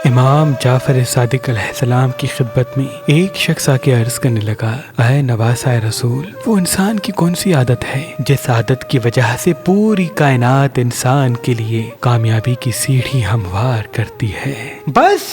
امام جعفر صادق علیہ السلام کی خدمت میں ایک شخص آ کے عرض کرنے لگا، اے نواسۂ رسول، وہ انسان کی کون سی عادت ہے جس عادت کی وجہ سے پوری کائنات انسان کے لیے کامیابی کی سیڑھی ہموار کرتی ہے؟ بس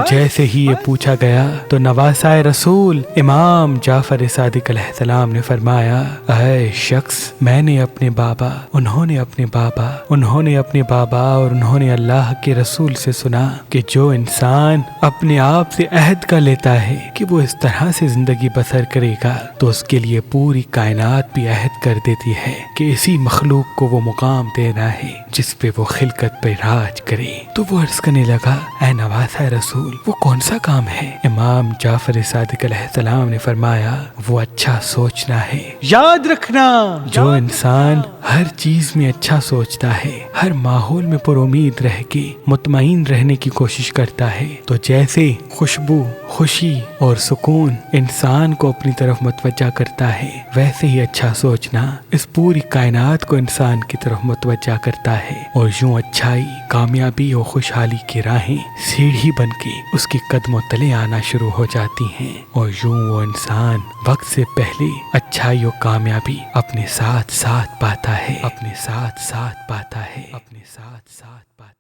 جیسے ہی یہ پوچھا گیا تو نواسۂ رسول امام جعفر صادق علیہ السلام نے فرمایا، اے شخص، میں نے اپنے بابا، انہوں نے اپنے بابا، انہوں نے اپنے بابا اور انہوں نے اللہ کے رسول سے سنا کہ جو انسان اپنے آپ سے عہد کر لیتا ہے کہ وہ اس طرح سے زندگی بسر کرے گا تو اس کے لیے پوری کائنات بھی عہد کر دیتی ہے کہ اسی مخلوق کو وہ مقام دینا ہے جس پہ وہ خلقت پہ راج کرے۔ تو وہ عرض کرنے لگا، اے نواسۂ رسول، وہ کون سا کام ہے؟ امام جعفر صادق علیہ السلام نے فرمایا، وہ اچھا سوچنا ہے۔ یاد رکھنا، جو انسان ہر چیز میں اچھا سوچتا ہے، ہر ماحول میں پر امید رہ کے مطمئن رہنے کی کوشش کرتا ہے، تو جیسے خوشبو، خوشی اور سکون انسان کو اپنی طرف متوجہ کرتا ہے، ویسے ہی اچھا سوچنا اس پوری کائنات کو انسان کی طرف متوجہ کرتا ہے، اور یوں اچھائی، کامیابی اور خوشحالی کی راہیں سیڑھی بن کے اس کے قدموں تلے آنا شروع ہو جاتی ہیں، اور یوں وہ انسان وقت سے پہلے اچھائی اور کامیابی اپنے ساتھ ساتھ پاتا ہے، اپنے ساتھ ساتھ پاتا ہے، اپنے ساتھ ساتھ پاتا ہے۔